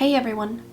Hey everyone!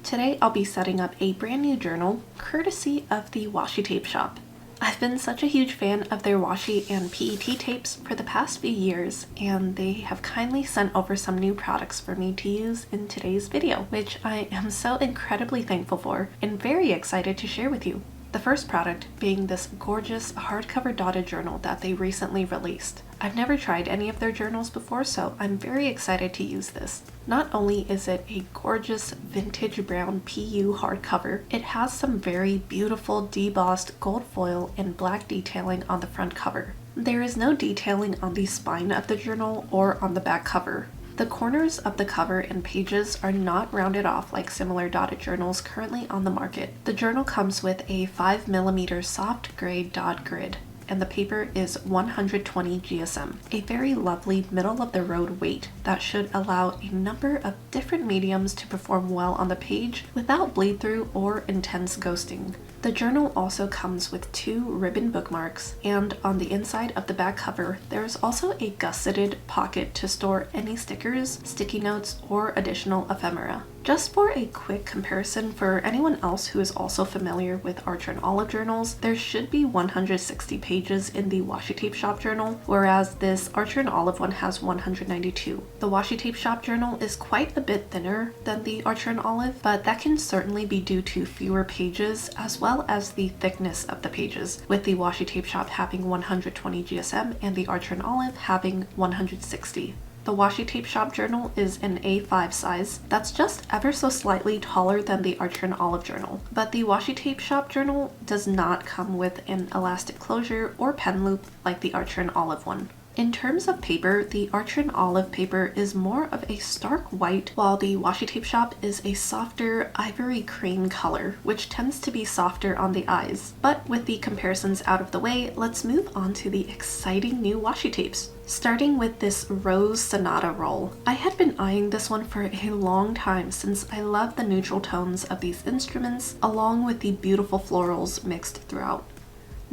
Today I'll be setting up a brand new journal courtesy of the Washi tape shop. I've been such a huge fan of their washi and PET tapes for the past few years, and they have kindly sent over some new products for me to use in today's video, which I am so incredibly thankful for and very excited to share with you. The first product being this gorgeous hardcover dotted journal that they recently released. I've never tried any of their journals before, so I'm very excited to use this. Not only is it a gorgeous vintage brown PU hardcover, it has some very beautiful debossed gold foil and black detailing on the front cover. There is no detailing on the spine of the journal or on the back cover. The corners of the cover and pages are not rounded off like similar dotted journals currently on the market. The journal comes with a 5mm soft gray dot grid, and the paper is 120 GSM, a very lovely middle-of-the-road weight that should allow a number of different mediums to perform well on the page without bleed-through or intense ghosting. The journal also comes with 2 ribbon bookmarks, and on the inside of the back cover, there is also a gusseted pocket to store any stickers, sticky notes, or additional ephemera. Just for a quick comparison for anyone else who is also familiar with Archer & Olive journals, there should be 160 pages in the Washi Tape Shop journal, whereas this Archer & Olive one has 192. The Washi Tape Shop journal is quite a bit thinner than the Archer & Olive, but that can certainly be due to fewer pages as well as the thickness of the pages, with the Washi Tape Shop having 120 GSM and the Archer & Olive having 160. The Washi Tape Shop journal is an A5 size. That's just ever so slightly taller than the Archer & Olive journal. But the Washi Tape Shop journal does not come with an elastic closure or pen loop like the Archer & Olive one. In terms of paper, the Archer & Olive paper is more of a stark white, while the Washi Tape Shop is a softer ivory cream color, which tends to be softer on the eyes. But with the comparisons out of the way, let's move on to the exciting new washi tapes. Starting with this Rose Sonata roll. I had been eyeing this one for a long time since I love the neutral tones of these instruments, along with the beautiful florals mixed throughout.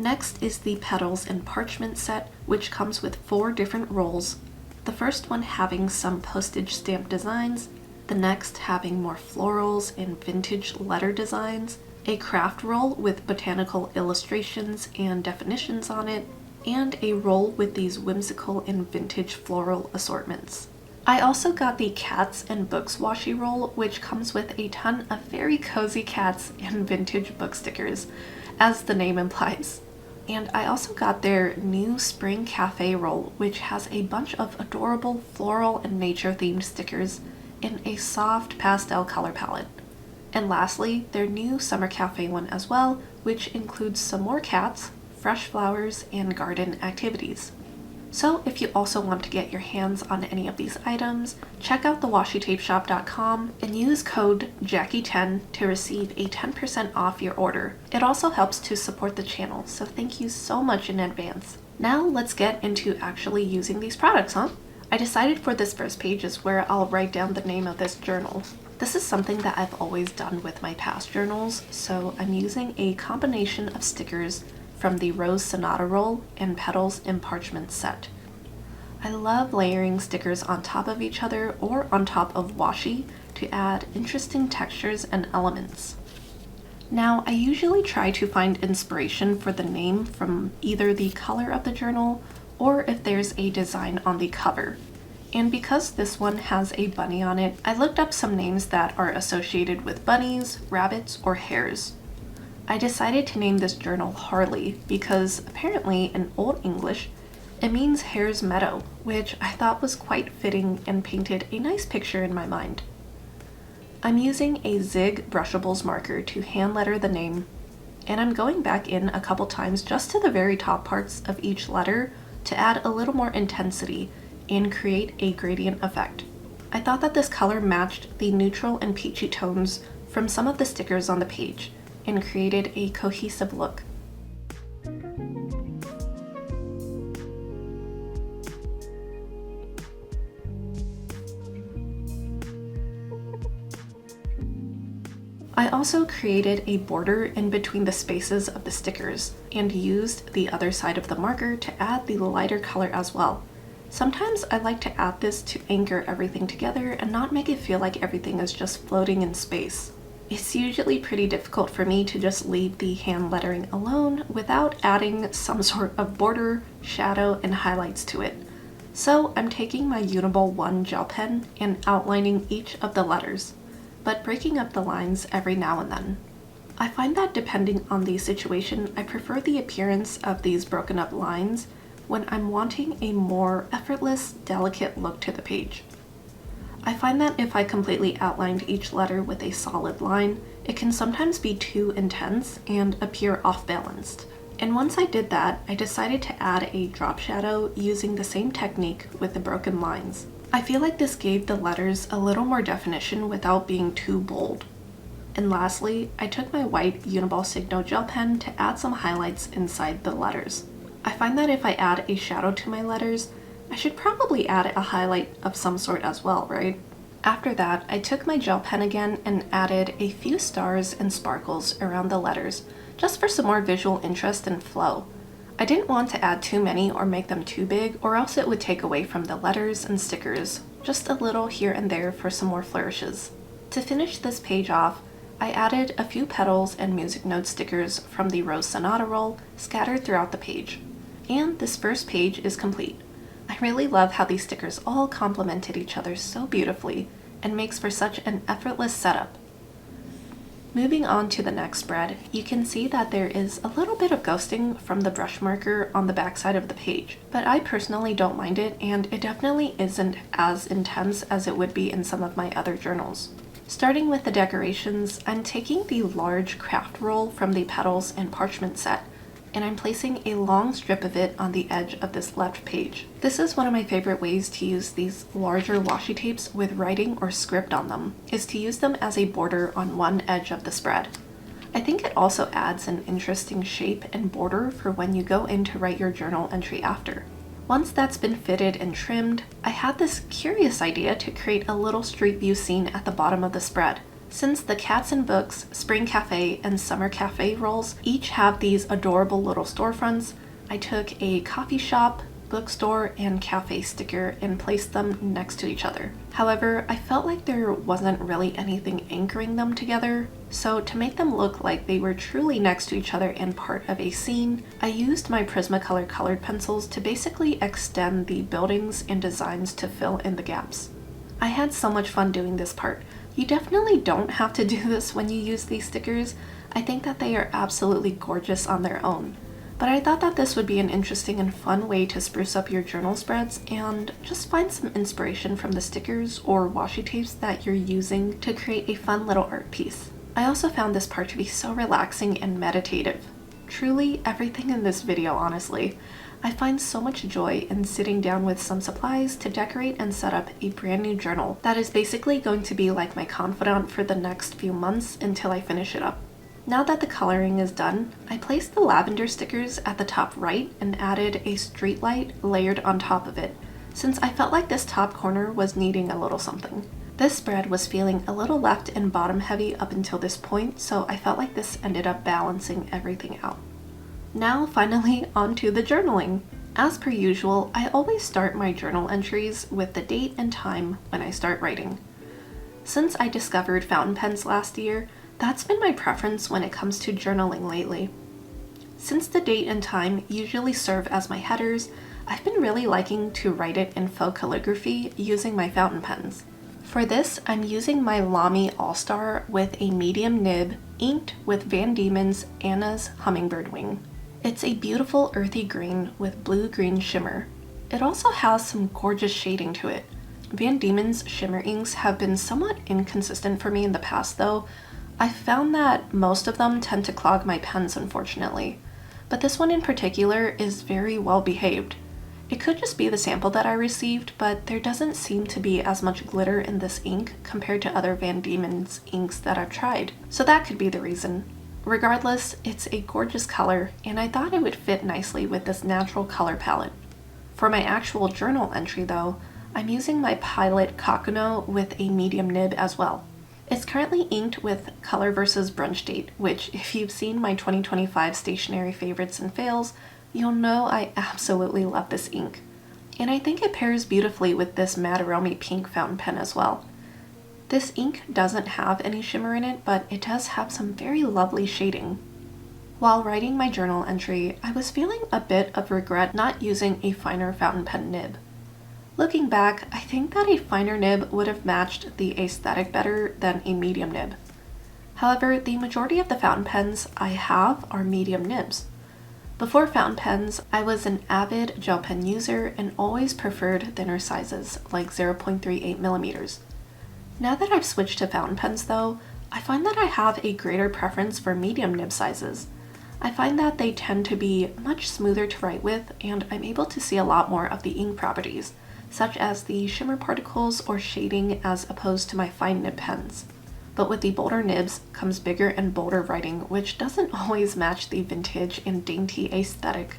Next is the Petals and Parchment set, which comes with 4 different rolls. The first one having some postage stamp designs, the next having more florals and vintage letter designs, a craft roll with botanical illustrations and definitions on it, and a roll with these whimsical and vintage floral assortments. I also got the Cats and Books washi roll, which comes with a ton of very cozy cats and vintage book stickers, as the name implies. And I also got their new Spring Cafe roll, which has a bunch of adorable floral and nature themed stickers in a soft pastel color palette. And lastly, their new Summer Cafe one as well, which includes some more cats, fresh flowers, and garden activities. So if you also want to get your hands on any of these items, check out thewashitapeshop.com and use code Jackie10 to receive a 10% off your order. It also helps to support the channel, so thank you so much in advance. Now let's get into actually using these products, huh? I decided for this first page is where I'll write down the name of this journal. This is something that I've always done with my past journals, so I'm using a combination of stickers from the Rose Sonata roll and Petals and Parchment set. I love layering stickers on top of each other or on top of washi to add interesting textures and elements. Now, I usually try to find inspiration for the name from either the color of the journal or if there's a design on the cover. And because this one has a bunny on it, I looked up some names that are associated with bunnies, rabbits, or hares. I decided to name this journal Harley because apparently in Old English it means hare's meadow, which I thought was quite fitting and painted a nice picture in my mind. I'm using a ZIG Brushables marker to hand letter the name, and I'm going back in a couple times just to the very top parts of each letter to add a little more intensity and create a gradient effect. I thought that this color matched the neutral and peachy tones from some of the stickers on the page and created a cohesive look. I also created a border in between the spaces of the stickers and used the other side of the marker to add the lighter color as well. Sometimes I like to add this to anchor everything together and not make it feel like everything is just floating in space. It's usually pretty difficult for me to just leave the hand lettering alone without adding some sort of border, shadow, and highlights to it. So I'm taking my Uniball One gel pen and outlining each of the letters, but breaking up the lines every now and then. I find that depending on the situation, I prefer the appearance of these broken up lines when I'm wanting a more effortless, delicate look to the page. I find that if I completely outlined each letter with a solid line, it can sometimes be too intense and appear off-balanced. And once I did that, I decided to add a drop shadow using the same technique with the broken lines. I feel like this gave the letters a little more definition without being too bold. And lastly, I took my white Uniball Signo gel pen to add some highlights inside the letters. I find that if I add a shadow to my letters, I should probably add a highlight of some sort as well, right? After that, I took my gel pen again and added a few stars and sparkles around the letters, just for some more visual interest and flow. I didn't want to add too many or make them too big, or else it would take away from the letters and stickers, just a little here and there for some more flourishes. To finish this page off, I added a few petals and music note stickers from the Rose Sonata roll scattered throughout the page. And this first page is complete. I really love how these stickers all complemented each other so beautifully and makes for such an effortless setup. Moving on to the next spread, you can see that there is a little bit of ghosting from the brush marker on the backside of the page, but I personally don't mind it, and it definitely isn't as intense as it would be in some of my other journals. Starting with the decorations, I'm taking the large craft roll from the petals and parchment set, and I'm placing a long strip of it on the edge of this left page. This is one of my favorite ways to use these larger washi tapes with writing or script on them, is to use them as a border on one edge of the spread. I think it also adds an interesting shape and border for when you go in to write your journal entry after. Once that's been fitted and trimmed, I had this curious idea to create a little street view scene at the bottom of the spread. Since the Cats and Books, Spring Cafe, and Summer Cafe rolls each have these adorable little storefronts, I took a coffee shop, bookstore, and cafe sticker and placed them next to each other. However, I felt like there wasn't really anything anchoring them together, so to make them look like they were truly next to each other and part of a scene, I used my Prismacolor colored pencils to basically extend the buildings and designs to fill in the gaps. I had so much fun doing this part. You definitely don't have to do this when you use these stickers. I think that they are absolutely gorgeous on their own. But I thought that this would be an interesting and fun way to spruce up your journal spreads and just find some inspiration from the stickers or washi tapes that you're using to create a fun little art piece. I also found this part to be so relaxing and meditative. Truly everything in this video, honestly. I find so much joy in sitting down with some supplies to decorate and set up a brand new journal that is basically going to be like my confidant for the next few months until I finish it up. Now that the coloring is done, I placed the lavender stickers at the top right and added a street light layered on top of it, since I felt like this top corner was needing a little something. This spread was feeling a little left and bottom heavy up until this point, so I felt like this ended up balancing everything out. Now finally onto the journaling. As per usual, I always start my journal entries with the date and time when I start writing. Since I discovered fountain pens last year, that's been my preference when it comes to journaling lately. Since the date and time usually serve as my headers, I've been really liking to write it in faux calligraphy using my fountain pens. For this, I'm using my LAMY Al-star with a medium nib inked with Van Dieman's Anna's Hummingbird wing. It's a beautiful earthy green with blue-green shimmer. It also has some gorgeous shading to it. Van Dieman's shimmer inks have been somewhat inconsistent for me in the past though. I've found that most of them tend to clog my pens, unfortunately. But this one in particular is very well behaved. It could just be the sample that I received, but there doesn't seem to be as much glitter in this ink compared to other Van Dieman's inks that I've tried. So that could be the reason. Regardless, it's a gorgeous color, and I thought it would fit nicely with this natural color palette. For my actual journal entry though, I'm using my Pilot Kakuno with a medium nib as well. It's currently inked with Colorverse Brunch Date, which if you've seen my 2025 stationery favorites and fails, you'll know I absolutely love this ink. And I think it pairs beautifully with this madoromi pink fountain pen as well. This ink doesn't have any shimmer in it, but it does have some very lovely shading. While writing my journal entry, I was feeling a bit of regret not using a finer fountain pen nib. Looking back, I think that a finer nib would have matched the aesthetic better than a medium nib. However, the majority of the fountain pens I have are medium nibs. Before fountain pens, I was an avid gel pen user and always preferred thinner sizes, like 0.38 millimeters. Now that I've switched to fountain pens though, I find that I have a greater preference for medium nib sizes. I find that they tend to be much smoother to write with, and I'm able to see a lot more of the ink properties, such as the shimmer particles or shading as opposed to my fine nib pens. But with the bolder nibs comes bigger and bolder writing, which doesn't always match the vintage and dainty aesthetic.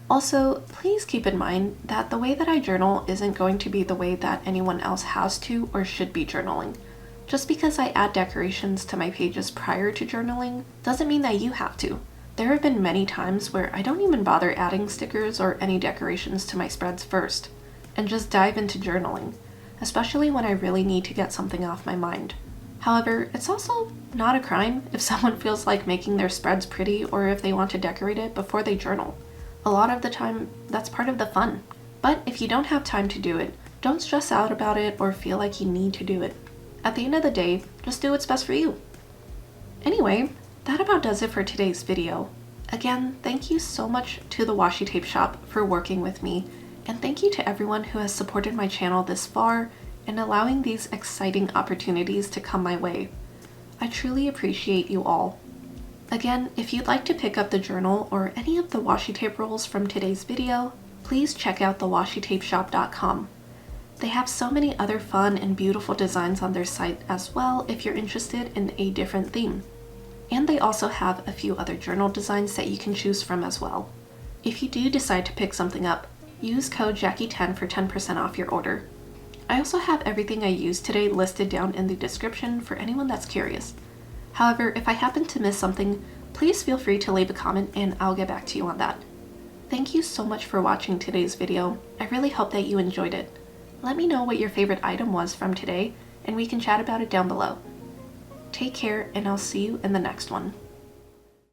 Also, please keep in mind that the way that I journal isn't going to be the way that anyone else has to or should be journaling. Just because I add decorations to my pages prior to journaling doesn't mean that you have to. There have been many times where I don't even bother adding stickers or any decorations to my spreads first, and just dive into journaling, especially when I really need to get something off my mind. However, it's also not a crime if someone feels like making their spreads pretty or if they want to decorate it before they journal. A lot of the time, that's part of the fun. But if you don't have time to do it, don't stress out about it or feel like you need to do it. At the end of the day, just do what's best for you. Anyway, that about does it for today's video. Again, thank you so much to the Washi Tape Shop for working with me, and thank you to everyone who has supported my channel this far and allowing these exciting opportunities to come my way. I truly appreciate you all. Again, if you'd like to pick up the journal or any of the washi tape rolls from today's video, please check out the washitapeshop.com. They have so many other fun and beautiful designs on their site as well if you're interested in a different theme. And they also have a few other journal designs that you can choose from as well. If you do decide to pick something up, use code Jackie10 for 10% off your order. I also have everything I used today listed down in the description for anyone that's curious. However, if I happen to miss something, please feel free to leave a comment and I'll get back to you on that. Thank you so much for watching today's video. I really hope that you enjoyed it. Let me know what your favorite item was from today and we can chat about it down below. Take care and I'll see you in the next one.